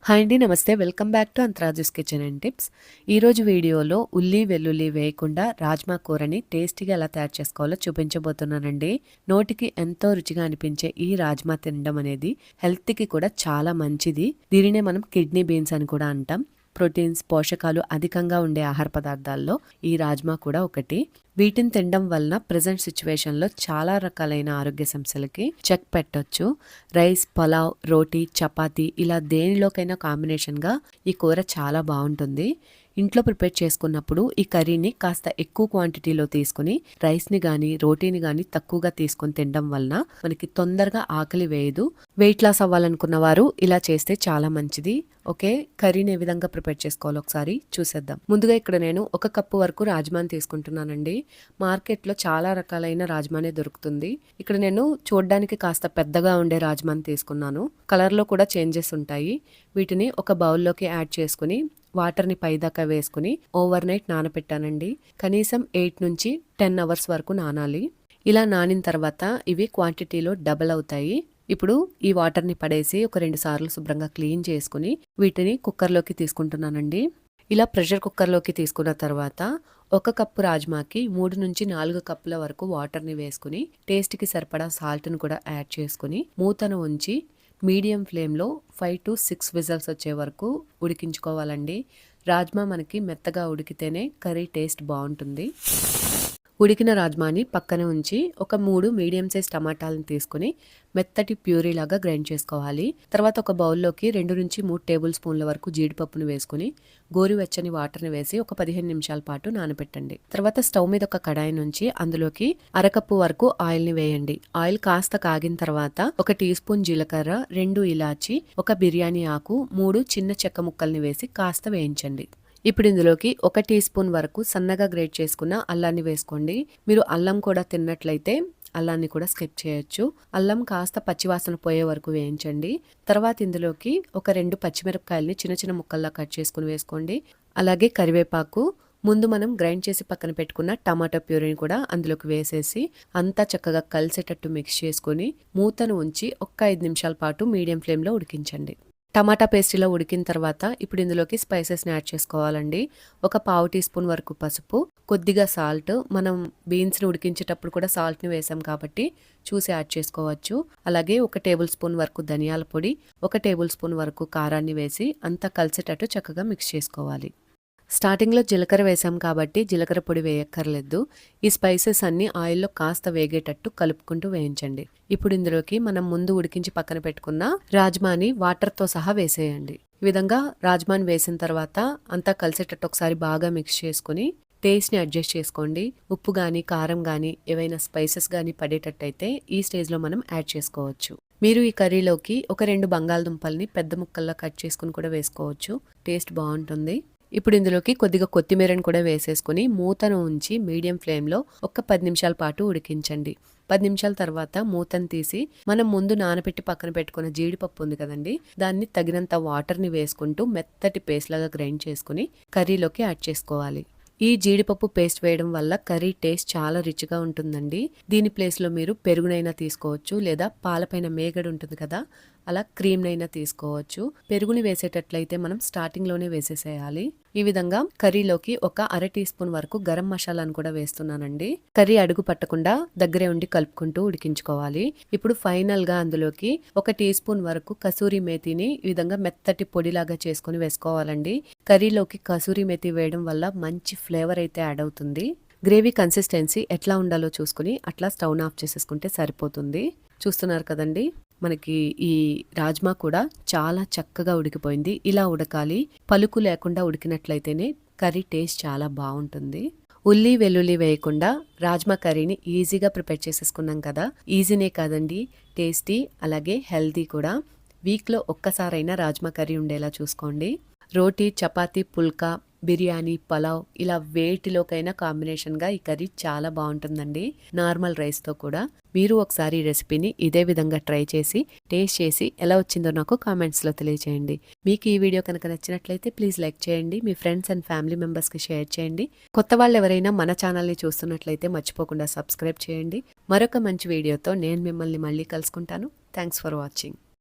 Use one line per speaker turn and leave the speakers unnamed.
Hi అండి, నమస్తే. Welcome back to అంతరాజుస్ kitchen and tips. ఈరోజు వీడియోలో ఉల్లి వెల్లుల్లి వేయకుండా రాజ్మా కూరని టేస్టీగా ఎలా తయారు చేసుకోవాలో చూపించబోతున్నానండి. నోటికి ఎంతో రుచిగా అనిపించే ఈ రాజ్మా తినడం అనేది హెల్త్కి కూడా చాలా మంచిది. దీనినే మనం కిడ్నీ బీన్స్ అని కూడా అంటాం. ప్రోటీన్స్, పోషకాలు అధికంగా ఉండే ఆహార పదార్థాల్లో ఈ రాజ్మా కూడా ఒకటి. వీటిని తినడం వలన ప్రజెంట్ సిచ్యువేషన్లో చాలా రకాలైన ఆరోగ్య సమస్యలకి చెక్ పెట్టొచ్చు. రైస్, పలావ్, రోటీ, చపాతీ ఇలా దేనిలోకైనా కాంబినేషన్గా ఈ కూర చాలా బాగుంటుంది. ఇంట్లో ప్రిపేర్ చేసుకున్నప్పుడు ఈ కర్రీని కాస్త ఎక్కువ క్వాంటిటీలో తీసుకుని రైస్ని కానీ రోటీని కానీ తక్కువగా తీసుకొని తినడం వలన మనకి తొందరగా ఆకలి వేయదు. వెయిట్ లాస్ అవ్వాలనుకున్న వారు ఇలా చేస్తే చాలా మంచిది. ఓకే, కర్రీని ఏ విధంగా ప్రిపేర్ చేసుకోవాలో ఒకసారి చూసేద్దాం. ముందుగా ఇక్కడ నేను 1 కప్పు వరకు రాజ్మాని తీసుకుంటున్నానండి. మార్కెట్లో చాలా రకాలైన రాజ్మానే దొరుకుతుంది. ఇక్కడ నేను చూడడానికి కాస్త పెద్దగా ఉండే రాజ్మాని తీసుకున్నాను. కలర్లో కూడా చేంజెస్ ఉంటాయి. వీటిని ఒక బౌల్లోకి యాడ్ చేసుకుని వాటర్ని పైదాకా వేసుకుని ఓవర్ నైట్ నానబెట్టానండి. కనీసం 8 నుంచి 10 అవర్స్ వరకు నానాలి. ఇలా నానిన తర్వాత ఇవి క్వాంటిటీలో డబల్ అవుతాయి. ఇప్పుడు ఈ వాటర్ని పడేసి ఒక 2 సార్లు శుభ్రంగా క్లీన్ చేసుకుని వీటిని కుక్కర్లోకి తీసుకుంటున్నానండి. ఇలా ప్రెషర్ కుక్కర్లోకి తీసుకున్న తర్వాత 1 కప్పు రాజ్మాకి 3 నుంచి 4 కప్పుల వరకు వాటర్ని వేసుకుని టేస్ట్కి సరిపడా సాల్ట్ని కూడా యాడ్ చేసుకుని మూతను ఉంచి మీడియం ఫ్లేమ్లో 5 to 6 విజిల్స్ వచ్చే వరకు ఉడికించుకోవాలండి. రాజ్మా మనకి మెత్తగా ఉడికితేనే కర్రీ టేస్ట్ బాగుంటుంది. ఉడికిన రాజ్మాని పక్కన ఉంచి ఒక 3 మీడియం సైజ్ టమాటాలను తీసుకుని మెత్తటి ప్యూరీ లాగా గ్రైండ్ చేసుకోవాలి. తర్వాత ఒక బౌల్లోకి 2 నుంచి 3 టేబుల్ స్పూన్ల వరకు జీడిపప్పును వేసుకుని గోరువెచ్చని వాటర్ని వేసి ఒక 15 నిమిషాల పాటు నానబెట్టండి. తర్వాత స్టవ్ మీద ఒక కడాయి నుంచి అందులోకి 1/2 కప్పు వరకు ఆయిల్ని వేయండి. ఆయిల్ కాస్త కాగిన తర్వాత 1 టీ స్పూన్ జీలకర్ర, 2 ఇలాచి, 1 బిర్యానీ ఆకు, 3 చిన్న చెక్క ముక్కల్ని వేసి కాస్త వేయించండి. ఇప్పుడు ఇందులోకి 1 టీ స్పూన్ వరకు సన్నగా గ్రేట్ చేసుకున్న అల్లాన్ని వేసుకోండి. మీరు అల్లం కూడా తిన్నట్లయితే అల్లాన్ని కూడా స్కిప్ చేయొచ్చు. అల్లం కాస్త పచ్చివాసన పోయే వరకు వేయించండి. తర్వాత ఇందులోకి ఒక 2 పచ్చిమిరపకాయలని చిన్న చిన్న ముక్కల్లా కట్ చేసుకుని వేసుకోండి. అలాగే కరివేపాకు, ముందు మనం గ్రైండ్ చేసి పక్కన పెట్టుకున్న టమాటో ప్యూరీని కూడా అందులోకి వేసేసి అంతా చక్కగా కలిసేటట్టు మిక్స్ చేసుకుని మూతను ఉంచి ఒక 5 నిమిషాల పాటు మీడియం ఫ్లేమ్లో ఉడికించండి. టమాటా పేస్ట్ ఇలా ఉడికిన తర్వాత ఇప్పుడు ఇందులోకి స్పైసెస్ని యాడ్ చేసుకోవాలండి. ఒక 1/2 టీ స్పూన్ వరకు పసుపు, కొద్దిగా సాల్ట్. మనం బీన్స్ని ఉడికించేటప్పుడు కూడా సాల్ట్ని వేసాం కాబట్టి చూసి యాడ్ చేసుకోవచ్చు. అలాగే 1 టేబుల్ స్పూన్ వరకు ధనియాల పొడి, 1 టేబుల్ స్పూన్ వరకు కారాన్ని వేసి అంతా కలిసేటట్టు చక్కగా మిక్స్ చేసుకోవాలి. స్టార్టింగ్లో జీలకర్ర వేసాం కాబట్టి జీలకర్ర పొడి వేయక్కర్లేదు. ఈ స్పైసెస్ అన్ని ఆయిల్లో కాస్త వేగేటట్టు కలుపుకుంటూ వేయించండి. ఇప్పుడు ఇందులోకి మనం ముందు ఉడికించి పక్కన పెట్టుకున్న రాజ్మాని వాటర్తో సహా వేసేయండి. ఈ విధంగా రాజ్మాని వేసిన తర్వాత అంతా కలిసేటట్టు ఒకసారి బాగా మిక్స్ చేసుకుని టేస్ట్ని అడ్జస్ట్ చేసుకోండి. ఉప్పు కానీ కారం కానీ ఏవైనా స్పైసెస్ కానీ పడేటట్టయితే ఈ స్టేజ్లో మనం యాడ్ చేసుకోవచ్చు. మీరు ఈ కర్రీలోకి ఒక 2 బంగాళదుంపల్ని పెద్ద ముక్కల్లో కట్ చేసుకుని కూడా వేసుకోవచ్చు. టేస్ట్ బాగుంటుంది. ఇప్పుడు ఇందులోకి కొద్దిగా కొత్తిమీరని కూడా వేసేసుకుని మూతను ఉంచి మీడియం ఫ్లేమ్లో ఒక 10 నిమిషాల పాటు ఉడికించండి. 10 నిమిషాల తర్వాత మూతను తీసి మనం ముందు నానబెట్టి పక్కన పెట్టుకున్న జీడిపప్పు ఉంది కదండి, దాన్ని తగినంత వాటర్ని వేసుకుంటూ మెత్తటి పేస్ట్ లాగా గ్రైండ్ చేసుకుని కర్రీలోకి యాడ్ చేసుకోవాలి. ఈ జీడిపప్పు పేస్ట్ వేయడం వల్ల కర్రీ టేస్ట్ చాలా రిచ్గా ఉంటుందండి. దీని ప్లేస్లో మీరు పెరుగునైనా తీసుకోవచ్చు, లేదా పాలపైన మేగడ ఉంటుంది కదా, అలా క్రీమ్నైనా తీసుకోవచ్చు. పెరుగుని వేసేటట్లయితే మనం స్టార్టింగ్లోనే వేసేసేయాలి. ఈ విధంగా కర్రీలోకి ఒక 1/2 టీ స్పూన్ వరకు గరం మసాలాను కూడా వేస్తున్నానండి. కర్రీ అడుగు పట్టకుండా దగ్గరే ఉండి కలుపుకుంటూ ఉడికించుకోవాలి. ఇప్పుడు ఫైనల్గా అందులోకి 1 టీ స్పూన్ వరకు కసూరి మేతిని ఈ విధంగా మెత్తటి పొడిలాగా చేసుకుని వేసుకోవాలండి. కర్రీలోకి కసూరి మేతి వేయడం వల్ల మంచి ఫ్లేవర్ అయితే యాడ్ అవుతుంది. గ్రేవీ కన్సిస్టెన్సీ ఎట్లా ఉండాలో చూసుకుని అట్లా స్టవ్ ఆఫ్ చేసేసుకుంటే సరిపోతుంది. చూస్తున్నారు కదండి, మనకి ఈ రాజ్మా కూడా చాలా చక్కగా ఉడికిపోయింది. ఇలా ఉడకాలి. పలుకు లేకుండా ఉడికినట్లయితేనే కర్రీ టేస్ట్ చాలా బాగుంటుంది. ఉల్లి వెల్లుల్లి వేయకుండా రాజ్మా కర్రీని ఈజీగా ప్రిపేర్ చేసేసుకున్నాం కదా. ఈజీనే కాదండి, టేస్టీ అలాగే హెల్తీ కూడా. వీక్లో ఒక్కసారైనా రాజ్మా కర్రీ ఉండేలా చూసుకోండి. రోటీ, చపాతీ, పుల్కా, బిర్యానీ, పలావ్ ఇలా వేటిలోకైనా కాంబినేషన్గా ఈ కర్రీ చాలా బాగుంటుందండి. నార్మల్ రైస్తో కూడా. మీరు ఒకసారి ఈ రెసిపీని ఇదే విధంగా ట్రై చేసి టేస్ట్ చేసి ఎలా వచ్చిందో నాకు కామెంట్స్లో తెలియజేయండి. మీకు ఈ వీడియో కనుక నచ్చినట్లయితే ప్లీజ్ లైక్ చేయండి. మీ ఫ్రెండ్స్ అండ్ ఫ్యామిలీ మెంబర్స్కి షేర్ చేయండి. కొత్త వాళ్ళు ఎవరైనా మన ఛానల్ని చూస్తున్నట్లయితే మర్చిపోకుండా సబ్స్క్రైబ్ చేయండి. మరొక మంచి వీడియోతో నేను మిమ్మల్ని మళ్ళీ కలుసుకుంటాను. Thanks for watching.